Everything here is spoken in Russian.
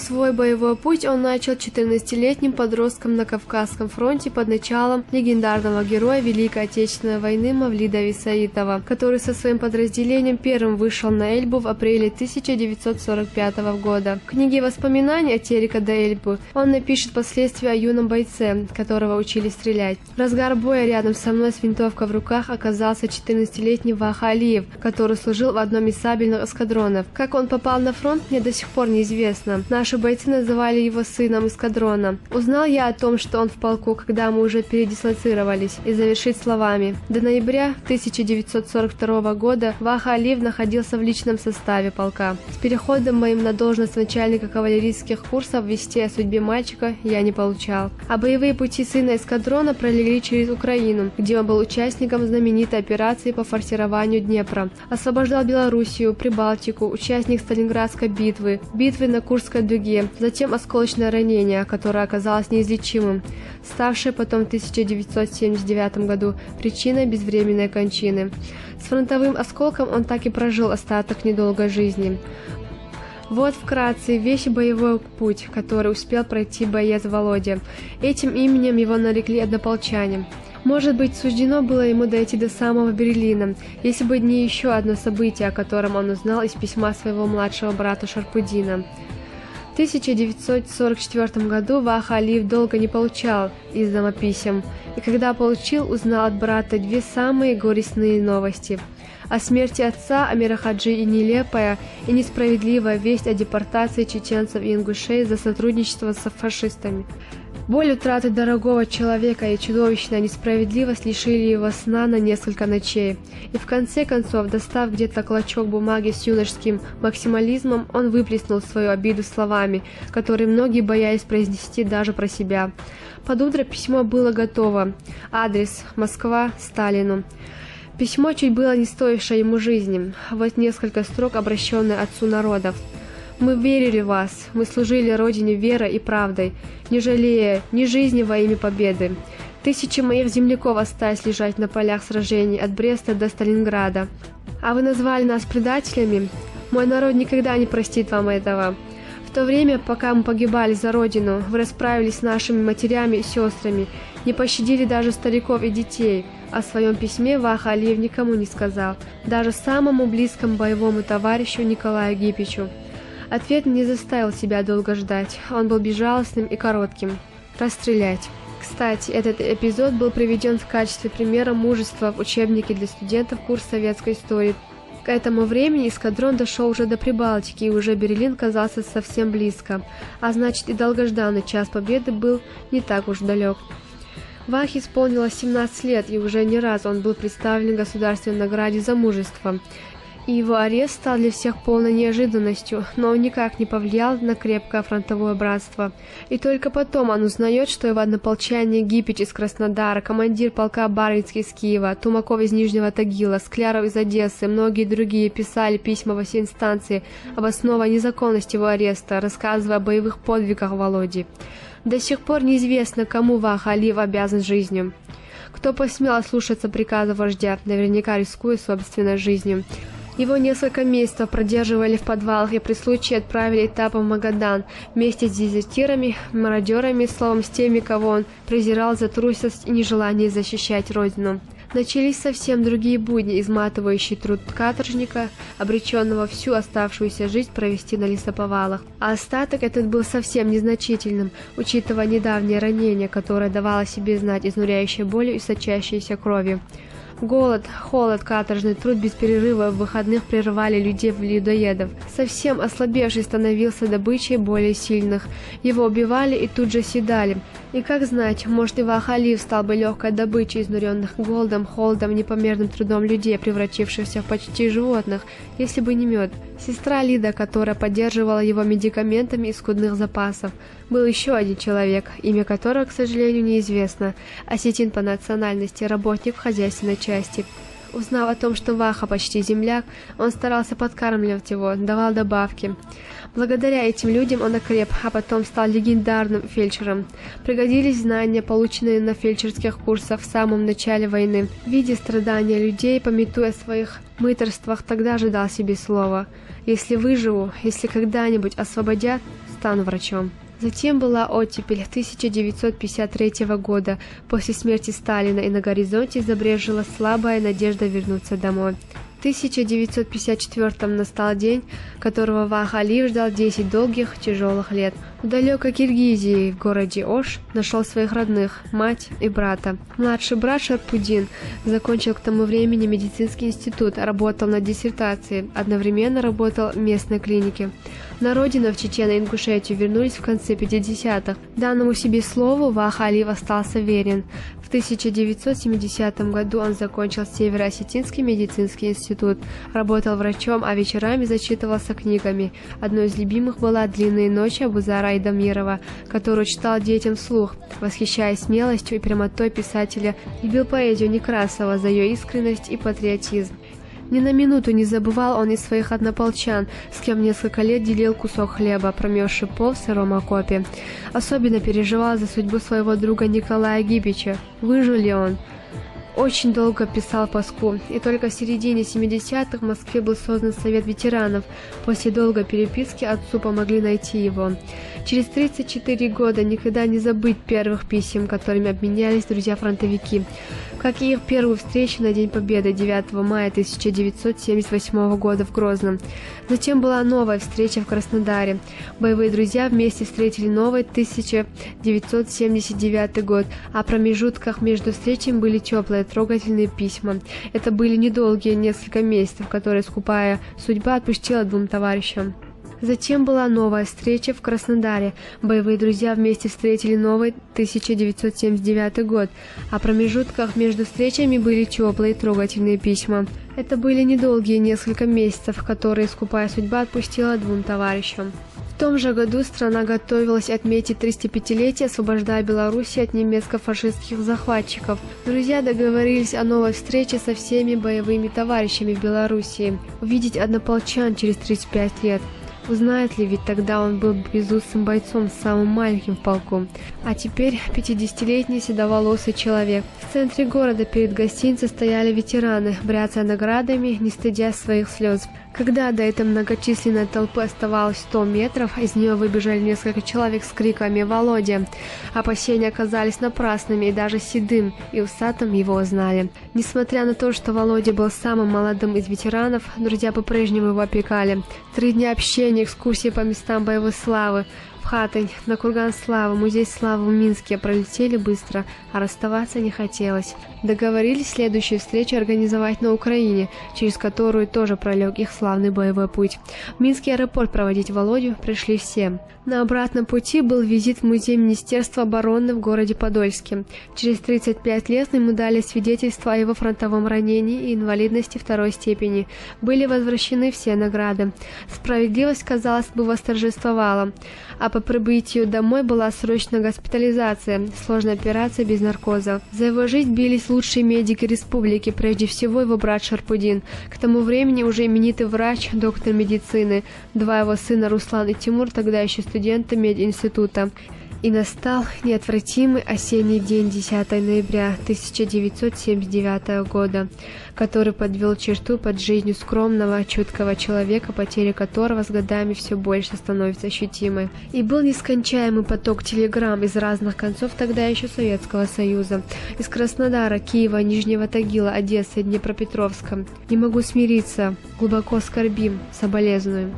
Свой боевой путь он начал 14-летним подростком на Кавказском фронте под началом легендарного героя Великой Отечественной войны Мавлида Висаитова, который со своим подразделением первым вышел на Эльбу в апреле 1945 года. В книге воспоминаний о Терека до Эльбы он напишет впоследствии о юном бойце, которого учили стрелять. В разгар боя рядом со мной с винтовкой в руках оказался 14-летний Ваха Алиев, который служил в одном из сабельных эскадронов. Как он попал на фронт, мне до сих пор неизвестно. Наши бойцы называли его сыном эскадрона. Узнал я о том, что он в полку, когда мы уже передислоцировались, и завершить словами: до ноября 1942 года Ваха Алиев находился в личном составе полка. С переходом моим на должность начальника кавалерийских курсов вести о судьбе мальчика я не получал. А боевые пути сына эскадрона пролегли через Украину, где он был участником знаменитой операции по форсированию Днепра. Освобождал Белоруссию, Прибалтику, участник Сталинградской битвы, битвы на Курской дуге, затем осколочное ранение, которое оказалось неизлечимым, ставшее потом в 1979 году причиной безвременной кончины. С фронтовым осколком он так и прожил остаток недолгой жизни. Вот вкратце весь боевой путь, который успел пройти боец Володя. Этим именем его нарекли однополчане. Может быть, суждено было ему дойти до самого Берлина, если бы не еще одно событие, о котором он узнал из письма своего младшего брата Шарпудина. В 1944 году Ваха Алиев долго не получал из дома писем, и когда получил, узнал от брата две самые горестные новости: о смерти отца Амира Хаджи и нелепая и несправедливая весть о депортации чеченцев и ингушей за сотрудничество с фашистами. Боль утраты дорогого человека и чудовищная несправедливость лишили его сна на несколько ночей. И в конце концов, достав где-то клочок бумаги с юношеским максимализмом, он выплеснул свою обиду словами, которые многие боялись произнести даже про себя. Под утро письмо было готово. Адрес: Москва, Сталину. Письмо чуть было не стоившее ему жизни. Вот несколько строк, обращенные отцу народов. «Мы верили в вас, мы служили Родине верой и правдой, не жалея ни жизни во имя победы. Тысячи моих земляков остались лежать на полях сражений от Бреста до Сталинграда. А вы назвали нас предателями? Мой народ никогда не простит вам этого. В то время, пока мы погибали за Родину, вы расправились с нашими матерями и сестрами, не пощадили даже стариков и детей». О своем письме Ваха Алиев никому не сказал, даже самому близкому боевому товарищу Николаю Гипичу. Ответ не заставил себя долго ждать, он был безжалостным и коротким: расстрелять. Кстати, этот эпизод был приведен в качестве примера мужества в учебнике для студентов курса советской истории. К этому времени эскадрон дошел уже до Прибалтики, и уже Берлин казался совсем близко, а значит и долгожданный час победы был не так уж далек. Вахе исполнилось 17 лет, и уже не раз он был представлен государственной награде за мужество. И его арест стал для всех полной неожиданностью, но он никак не повлиял на крепкое фронтовое братство. И только потом он узнает, что его однополчане Гипич из Краснодара, командир полка Барвинский из Киева, Тумаков из Нижнего Тагила, Скляров из Одессы, многие другие писали письма во все инстанции, обосновывая незаконность его ареста, рассказывая о боевых подвигах Володи. До сих пор неизвестно, кому Ваха Алиев обязан жизнью. Кто посмел ослушаться приказа вождя, наверняка рискуя собственной жизнью. Его несколько месяцев продерживали в подвалах и при случае отправили этапом в Магадан вместе с дезертирами, мародерами, словом, с теми, кого он презирал за трусость и нежелание защищать родину. Начались совсем другие будни, изматывающий труд каторжника, обреченного всю оставшуюся жизнь провести на лесоповалах. А остаток этот был совсем незначительным, учитывая недавнее ранение, которое давало себе знать изнуряющей болью и сочащейся кровью. Голод, холод, каторжный труд без перерыва в выходных прерывали людей-людоедов. Совсем ослабевший становился добычей более сильных. Его убивали и тут же съедали. И как знать, может и Ваха Алиев стал бы легкой добычей изнуренных голодом, холодом, непомерным трудом людей, превратившихся в почти животных, если бы не мед. Сестра Лида, которая поддерживала его медикаментами из скудных запасов. Был еще один человек, имя которого, к сожалению, неизвестно, осетин по национальности, работник в хозяйственной части. Узнав о том, что Ваха почти земляк, он старался подкармливать его, давал добавки. Благодаря этим людям он окреп, а потом стал легендарным фельдшером. Пригодились знания, полученные на фельдшерских курсах в самом начале войны. Видя страдания людей, памятуя о своих мытарствах, тогда же дал себе слово: «Если выживу, если когда-нибудь освободят, стану врачом. Затем была оттепель 1953 года. После смерти Сталина и на горизонте забрежила слабая надежда вернуться домой. В 1954 настал день, которого Вах Алиев ждал 10 долгих, тяжелых лет. В далекой Киргизии, в городе Ош, нашел своих родных, мать и брата. Младший брат Шарпудин закончил к тому времени медицинский институт, работал над диссертацией, одновременно работал в местной клинике. На родину, в Чечено-Ингушетию, вернулись в конце 50-х. Данному себе слову Вах Алиев остался верен. В 1970 году он закончил Северо-Осетинский медицинский институт, работал врачом, а вечерами зачитывался книгами. Одной из любимых была «Длинные ночи» Абузара Айдамирова, которую читал детям вслух, восхищаясь смелостью и прямотой писателя, любил поэзию Некрасова за ее искренность и патриотизм. Ни на минуту не забывал он и своих однополчан, с кем несколько лет делил кусок хлеба, промерзший пол в сыром окопе. Особенно переживал за судьбу своего друга Николая Гибича. Выжил ли он? Очень долго писал Паску, и только в середине 70-х в Москве был создан Совет ветеранов. После долгой переписки отцу помогли найти его. Через 34 года никогда не забыть первых писем, которыми обменялись друзья-фронтовики, как и их первую встречу на День Победы 9 мая 1978 года в Грозном. Затем была новая встреча в Краснодаре. Боевые друзья вместе встретили новый 1979 год, а в промежутках между встречами были теплые, трогательные письма. Это были недолгие несколько месяцев, которые скупая судьба отпустила двум товарищам. Затем была новая встреча в Краснодаре. Боевые друзья вместе встретили новый 1979 год, а в промежутках между встречами были теплые, трогательные письма. Это были недолгие несколько месяцев, которые скупая судьба отпустила двум товарищам. В том же году страна готовилась отметить 305-летие, освобождая Белоруссию от немецко-фашистских захватчиков. Друзья договорились о новой встрече со всеми боевыми товарищами в Белоруссии. Увидеть однополчан через 35 лет. Узнает ли, ведь тогда он был безусым бойцом, самым маленьким в полку. А теперь 50-летний седоволосый человек. В центре города перед гостиницей стояли ветераны, бряцая наградами, не стыдя своих слез. Когда до этой многочисленной толпы оставалось 100 метров, из нее выбежали несколько человек с криками «Володя!». Опасения оказались напрасными, и даже седым и усатым его узнали. Несмотря на то, что Володя был самым молодым из ветеранов, друзья по-прежнему его опекали. 3 дня общения, экскурсии по местам боевой славы, в Хатынь, на Курган славы, музей славы в Минске пролетели быстро, а расставаться не хотелось. Договорились следующую встречу организовать на Украине, через которую тоже пролег их славный боевой путь. В Минский аэропорт проводить Володю пришли все. На обратном пути был визит в музей Министерства обороны в городе Подольске. Через 35 лет ему дали свидетельство о его фронтовом ранении и инвалидности 2-й степени. Были возвращены все награды. Справедливость, казалось бы, восторжествовала. А по прибытию домой была срочная госпитализация, сложная операция без наркоза. За его жизнь бились лучшие медики республики, прежде всего его брат Шарпудин. К тому времени уже именитый врач, доктор медицины, 2 его сына Руслан и Тимур, тогда еще студенты мединститута. И настал неотвратимый осенний день 10 ноября 1979 года, который подвел черту под жизнью скромного, чуткого человека, потеря которого с годами все больше становится ощутимой. И был нескончаемый поток телеграмм из разных концов тогда еще Советского Союза. Из Краснодара, Киева, Нижнего Тагила, Одессы, Днепропетровска. Не могу смириться, глубоко скорбим, соболезную.